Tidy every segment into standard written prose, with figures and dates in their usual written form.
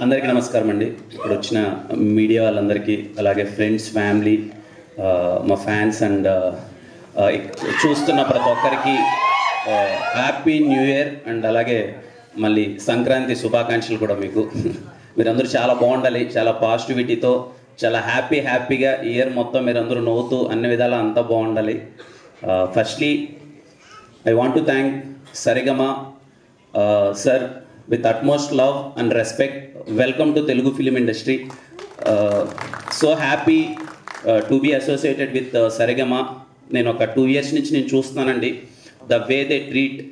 అందరికీ నమస్కారం అండి. ఇక్కడ వచ్చిన మీడియా వాళ్ళందరికీ, అలాగే ఫ్రెండ్స్, ఫ్యామిలీ, మా ఫ్యాన్స్ అండ్ చూస్తున్న ప్రతి ఒక్కరికి హ్యాపీ న్యూ ఇయర్ అండ్ అలాగే మళ్ళీ సంక్రాంతి శుభాకాంక్షలు కూడా మీకు. మీరందరూ చాలా బాగుండాలి, చాలా పాజిటివిటీతో, చాలా హ్యాపీగా ఇయర్ మొత్తం మీరందరూ నవ్వుతూ అన్ని విధాలా అంతా బాగుండాలి. Firstly I want to thank Sarigama sir with utmost love and respect. Welcome to Telugu film industry. So happy to be associated with Sarigama. నేను ఒక 2 years నుంచి నేను చూస్తున్నానండి. The way they treat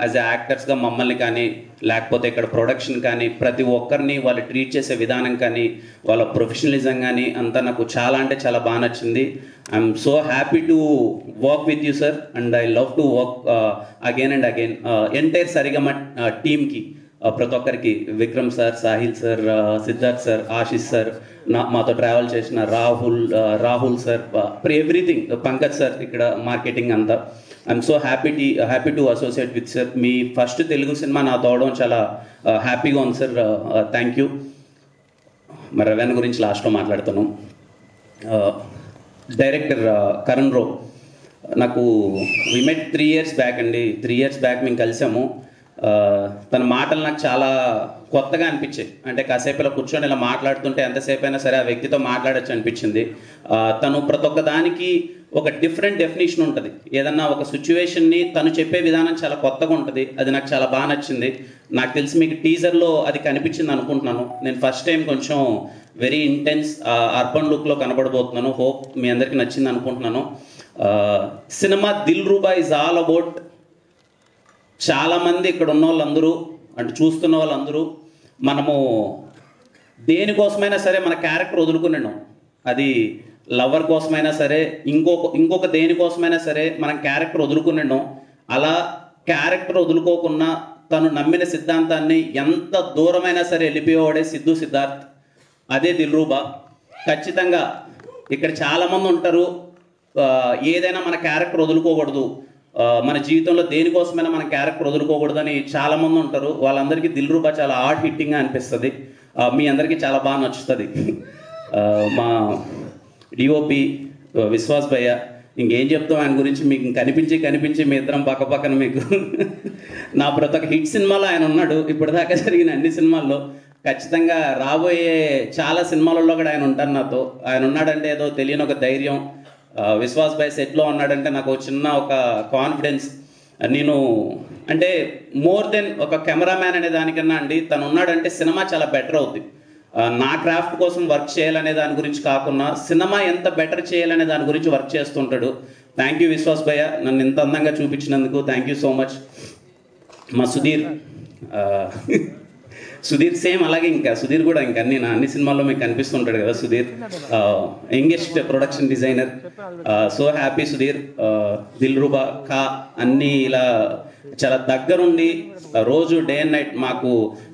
as a యాక్టర్స్గా మమ్మల్ని కానీ, లేకపోతే ఇక్కడ ప్రొడక్షన్ కానీ, ప్రతి ఒక్కరిని వాళ్ళు ట్రీట్ చేసే విధానం కానీ, వాళ్ళ ప్రొఫెషనలిజం కానీ అంతా నాకు చాలా అంటే చాలా బాగా నచ్చింది. I'm so happy to work with you sir and I love to work again and again. Entire Saregama టీమ్కి, ప్రతి ఒక్కరికి, Vikram sir, Sahil sir, Siddharth sir, Ashish sir, మాతో ట్రావెల్ చేసిన Rahul sir, everything, Pankaj sir ఇక్కడ మార్కెటింగ్ అంతా. I'm so happy to associate with sir. మీ first Telugu cinema నాతో అవడం చాలా హ్యాపీగా ఉంది సార్. Thank you. మరి రవీణ గురించి లాస్ట్లో మాట్లాడుతాను. డైరెక్టర్ కరణ్ రావు, నాకు వి మెట్ 3 years బ్యాక్ అండి. 3 years బ్యాక్ మేము కలిసాము. తన మాటలు నాకు చాలా కొత్తగా అనిపించాయి. అంటే కాసేపు ఇలా కూర్చొని ఇలా మాట్లాడుతుంటే ఎంతసేపు అయినా సరే ఆ వ్యక్తితో మాట్లాడచ్చు అనిపించింది. తను ప్రతి ఒక్క దానికి ఒక డిఫరెంట్ డెఫినేషన్ ఉంటుంది. ఏదన్నా ఒక సిచ్యువేషన్ని తను చెప్పే విధానం చాలా కొత్తగా ఉంటుంది. అది నాకు చాలా బాగా నచ్చింది. నాకు తెలిసి మీకు టీజర్లో అది కనిపించింది అనుకుంటున్నాను. నేను ఫస్ట్ టైం కొంచెం వెరీ ఇంటెన్స్ అర్బన్ లుక్లో కనబడబోతున్నాను. హోప్ మీ అందరికీ నచ్చింది అనుకుంటున్నాను. Cinema Dil Ruba is all about, చాలామంది ఇక్కడ ఉన్న వాళ్ళందరూ అంటే చూస్తున్న వాళ్ళందరూ మనము దేనికోసమైనా సరే మన క్యారెక్టర్ వదులుకున్నాం. అది లవర్ కోసమైనా సరే, ఇంకొక దేనికోసమైనా సరే మనం క్యారెక్టర్ వదులుకున్నాం. అలా క్యారెక్టర్ వదులుకోకుండా తను నమ్మిన సిద్ధాంతాన్ని ఎంత దూరమైనా సరే వెళ్ళిపోయేవాడే సిద్ధార్థ్. అదే దిల్రూబా. ఖచ్చితంగా ఇక్కడ చాలామంది ఉంటారు, ఏదైనా మన క్యారెక్టర్ వదులుకోకూడదు, మన జీవితంలో దేనికోసమైనా మన క్యారెక్టర్ వదులుకోకూడదని చాలామంది ఉంటారు. వాళ్ళందరికీ దిల్రూబా చాలా హార్ట్ హిట్టింగ్గా అనిపిస్తుంది. మీ అందరికీ చాలా బాగా నచ్చుతుంది. మా డిఓపి విశ్వాస్ భయ్య, ఇంకేం చెప్తాం ఆయన గురించి, మీకు కనిపించి మీ ఇద్దరం పక్కన మీకు నా ప్రతి ఒక్క హిట్ సినిమాలో ఆయన ఉన్నాడు. ఇప్పటిదాకా జరిగిన అన్ని సినిమాల్లో, ఖచ్చితంగా రాబోయే చాలా సినిమాలలో కూడా ఆయన ఉంటారు నాతో. ఆయన ఉన్నాడంటే ఏదో తెలియని ఒక ధైర్యం. విశ్వాస్ భాయ్ సెట్లో ఉన్నాడంటే నాకు చిన్న ఒక కాన్ఫిడెన్స్. నేను అంటే మోర్ దెన్ ఒక కెమెరామ్యాన్ అనే దానికన్నా అండి, తను ఉన్నాడంటే సినిమా చాలా బెటర్ అవుద్ది. నా క్రాఫ్ట్ కోసం వర్క్ చేయాలనే దాని గురించి కాకుండా సినిమా ఎంత బెటర్ చేయాలనే దాని గురించి వర్క్ చేస్తుంటాడు. థ్యాంక్ యూ విశ్వాస్ భయ్య, నన్ను ఇంత అందంగా చూపించినందుకు థ్యాంక్ యూ సో మచ్. మా సుధీర్ సేమ్ అలాగే. ఇంకా సుధీర్ కూడా ఇంకా అన్ని సినిమాల్లో మీకు కనిపిస్తుంటాడు కదా Sudheer. Youngest production designer. So happy Sudheer. Dilruba కా అన్నీ ఇలా చాలా దగ్గరుండి రోజు డే అండ్ నైట్ మాకు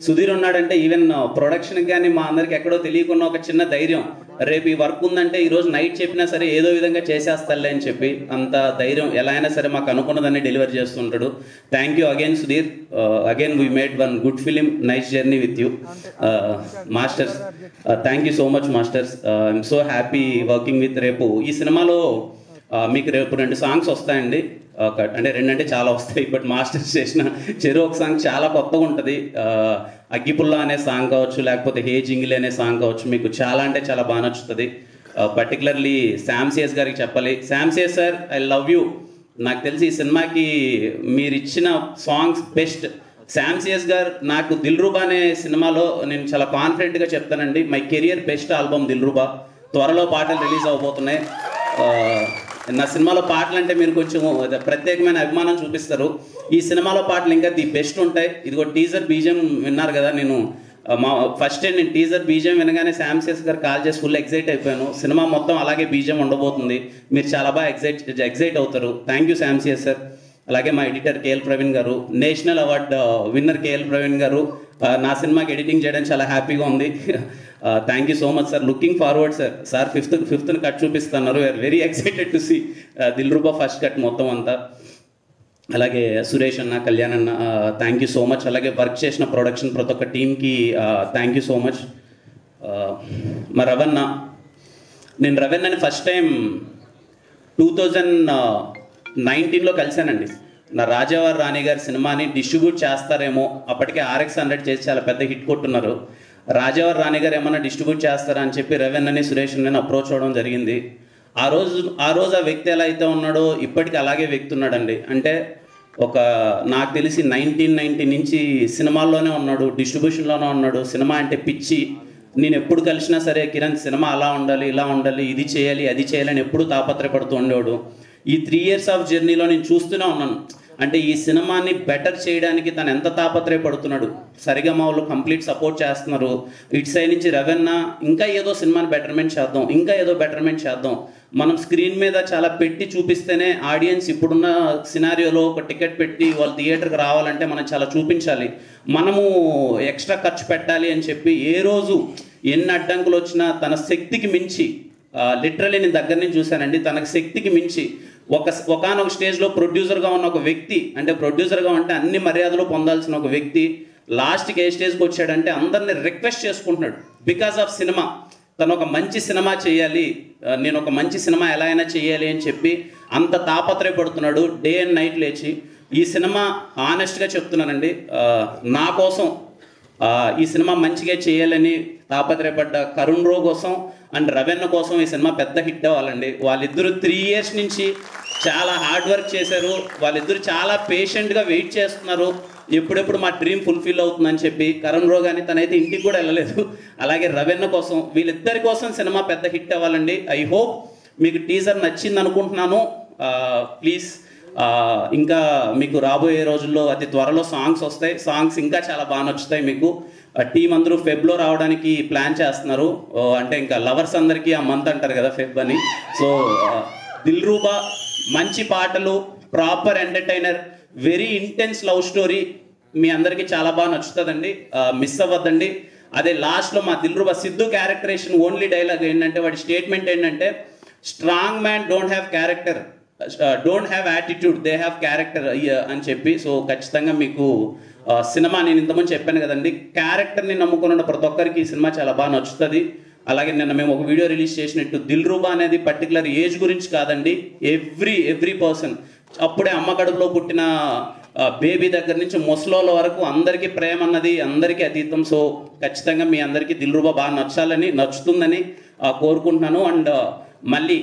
సుధీర్ ఉన్నాడంటే ఈవెన్ ప్రొడక్షన్కి కానీ మా అందరికి ఎక్కడో తెలియకుండా ఒక చిన్న ధైర్యం. రేపు ఈ వర్క్ ఉందంటే ఈరోజు నైట్ చెప్పినా సరే ఏదో విధంగా చేసేస్తాలే అని చెప్పి అంత ధైర్యం. ఎలా అయినా సరే మాకు అనుకున్నదాన్ని డెలివర్ చేస్తుంటాడు. Thank you again Sudheer. Again we made one good film, nice journey with you. Masters, thank you so much masters. I'm so happy working with. రేపు ఈ సినిమాలో మీకు రేపు 2 సాంగ్స్ వస్తాయండి. అంటే 2 అంటే చాలా వస్తాయి, బట్ మాస్టర్స్ చేసిన చెరు ఒక సాంగ్ చాలా కొత్తగా ఉంటుంది. అగ్గిపుల్ల అనే సాంగ్ కావచ్చు, లేకపోతే హే జింగిలి అనే సాంగ్ కావచ్చు, మీకు చాలా అంటే చాలా బాగా నచ్చుతుంది. పర్టికులర్లీ శామ్సియస్ గారికి చెప్పాలి. శామ్సియస్ సార్, ఐ లవ్ యూ. నాకు తెలిసి ఈ సినిమాకి మీరు ఇచ్చిన సాంగ్స్ బెస్ట్. శామ్సియస్ గారు నాకు దిల్రూబా అనే సినిమాలో నేను చాలా కాన్ఫిడెంట్గా చెప్తానండి, my career best album Dilruba. త్వరలో పాటలు రిలీజ్ అవబోతున్నాయి. నా సినిమాలో పాటలు అంటే మీరు కొంచెం ప్రత్యేకమైన అభిమానం చూపిస్తారు. ఈ సినిమాలో పాటలు ఇంకా ది బెస్ట్ ఉంటాయి. ఇదిగో టీజర్ బీజియం విన్నారు కదా. నేను ఫస్ట్ టైం నేను టీజర్ బీజియం వినగానే శామ్సియస్ గారు కాల్ చేసి ఫుల్ ఎక్సైట్ అయిపోయాను. సినిమా మొత్తం అలాగే బీజియం ఉండబోతుంది. మీరు చాలా బాగా ఎక్సైట్ అవుతారు. Thank you Sam C S sir. అలాగే మా ఎడిటర్ కేఎల్ ప్రవీణ్ గారు, national award winner K L Praveen గారు, నా సినిమాకి ఎడిటింగ్ చేయడం చాలా హ్యాపీగా ఉంది. Thank you so much sir. Looking forward sir. ఫిఫ్త్ని కట్ చూపిస్తున్నారు. We're very excited to see Dilruba first cut మొత్తం అంతా. అలాగే సురేష్ అన్న, కళ్యాణ్ అన్న, థ్యాంక్ యూ సో మచ్. అలాగే వర్క్ చేసిన ప్రొడక్షన్ ప్రతి ఒక్క టీంకి థ్యాంక్ యూ సో మచ్. మా రవణ, నేను రవణని ఫస్ట్ టైం 2019లో కలిశానండి. నా రాజావారి రాణి గారి సినిమాని డిస్ట్రిబ్యూట్ చేస్తారేమో, అప్పటికే RX100 చేసి చాలా పెద్ద హిట్ కొట్టున్నారు. రాజావారి రాణి గారు ఏమన్నా డిస్ట్రిబ్యూట్ చేస్తారా అని చెప్పి రవణని, సురేష్ నేను అప్రోచ్ అవ్వడం జరిగింది. ఆ రోజు ఆ వ్యక్తి ఎలా అయితే ఉన్నాడో ఇప్పటికీ అలాగే వ్యక్తి ఉన్నాడండి. అంటే నాకు తెలిసి 1990 నుంచి సినిమాల్లోనే ఉన్నాడు, డిస్ట్రిబ్యూషన్లోనే ఉన్నాడు. సినిమా అంటే పిచ్చి. నేను ఎప్పుడు కలిసినా సరే కిరణ్ సినిమా అలా ఉండాలి, ఇలా ఉండాలి, ఇది చేయాలి, అది చేయాలని ఎప్పుడు తాపత్రయపడుతూ ఉండేవాడు. ఈ 3 years ఆఫ్ జర్నీలో నేను చూస్తూనే ఉన్నాను. అంటే ఈ సినిమాని బెటర్ చేయడానికి తను ఎంత తాపత్రయపడుతున్నాడు. సరిగమ వాళ్ళు కంప్లీట్ సపోర్ట్ చేస్తున్నారు. ఇటు సైడ్ నుంచి రవణ ఇంకా ఏదో సినిమాని బెటర్మెంట్ చేద్దాం, ఇంకా ఏదో బెటర్మెంట్ చేద్దాం. మనం స్క్రీన్ మీద చాలా పెట్టి చూపిస్తేనే ఆడియన్స్ ఇప్పుడున్న సినారియోలో ఒక టికెట్ పెట్టి వాళ్ళు థియేటర్కి రావాలంటే మనం చాలా చూపించాలి. మనము ఎక్స్ట్రా ఖర్చు పెట్టాలి అని చెప్పి ఏ రోజు ఎన్ని అడ్డంకులు వచ్చినా తన శక్తికి మించి, లిటరలీ నేను దగ్గర నుంచి చూశానండి, తనకు శక్తికి మించి ఒకానొక స్టేజ్లో ప్రొడ్యూసర్గా ఉన్న ఒక వ్యక్తి, అంటే ప్రొడ్యూసర్గా ఉంటే అన్ని మర్యాదలు పొందాల్సిన ఒక వ్యక్తి లాస్ట్కి ఏ స్టేజ్కి వచ్చాడంటే అందరిని రిక్వెస్ట్ చేసుకుంటున్నాడు. బికాస్ ఆఫ్ సినిమా, తను ఒక మంచి సినిమా చేయాలి, నేను ఒక మంచి సినిమా ఎలా అయినా చేయాలి అని చెప్పి అంత తాపత్రయపడుతున్నాడు. డే అండ్ నైట్ లేచి ఈ సినిమా ఆనెస్ట్గా చెప్తున్నానండి, నా కోసం ఈ సినిమా మంచిగా చేయాలని తాపత్రయపడ్డ కరుణ్ రో కోసం అండ్ రవణ కోసం ఈ సినిమా పెద్ద హిట్ అవ్వాలండి. వాళ్ళిద్దరూ 3 years నుంచి చాలా హార్డ్ వర్క్ చేశారు. వాళ్ళిద్దరూ చాలా పేషెంట్గా వెయిట్ చేస్తున్నారు, ఎప్పుడెప్పుడు మా డ్రీమ్ ఫుల్ఫిల్ అవుతుందని చెప్పి. కరుణ్ రో కానీ తనైతే ఇంటికి కూడా వెళ్ళలేదు. అలాగే రవణ కోసం, వీళ్ళిద్దరి కోసం సినిమా పెద్ద హిట్ అవ్వాలండి. ఐ హోప్ మీకు టీజర్ నచ్చింది అనుకుంటున్నాను. ప్లీజ్ ఇంకా మీకు రాబోయే రోజుల్లో అతి త్వరలో సాంగ్స్ వస్తాయి. సాంగ్స్ ఇంకా చాలా బాగా నచ్చుతాయి మీకు. టీం అందరూ ఫెబ్లో రావడానికి ప్లాన్ చేస్తున్నారు. అంటే ఇంకా లవర్స్ అందరికీ ఆ మంత్ అంటారు కదా ఫెబ్ అని. సో దిల్రూబా మంచి పాటలు, proper entertainer, very intense love story మీ అందరికీ చాలా బాగా నచ్చుతుందండి. మిస్ అవ్వద్దండి. అదే లాస్ట్లో మా Dilruba Siddhu characterization only dialogue ఏంటంటే, వాడి స్టేట్మెంట్ ఏంటంటే, strong man don't have character, don't have attitude, they have character అని చెప్పి. సో ఖచ్చితంగా మీకు సినిమా, నేను ఇంతకుముందు చెప్పాను కదండి, క్యారెక్టర్ని నమ్ముకున్న ప్రతి ఒక్కరికి ఈ సినిమా చాలా బాగా నచ్చుతుంది. అలాగే నిన్న మేము ఒక వీడియో రిలీజ్ చేసినట్టు దిల్రూబా అనేది పర్టికులర్ ఏజ్ గురించి కాదండి, ఎవ్రీ పర్సన్, అప్పుడే అమ్మ కడుపులో పుట్టిన బేబీ దగ్గర నుంచి ముసలోళ్ళ వరకు అందరికీ ప్రేమ అన్నది అందరికీ అతీతం. సో ఖచ్చితంగా మీ అందరికీ దిల్రూబా బాగా నచ్చుతుందని కోరుకుంటున్నాను. అండ్ మళ్ళీ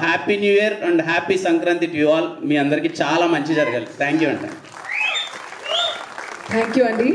happy new year and happy Sankranti to you all. మీ అందరికీ చాలా మంచి జరగాలి. థ్యాంక్ యూ అండి. థ్యాంక్ యూ అండి.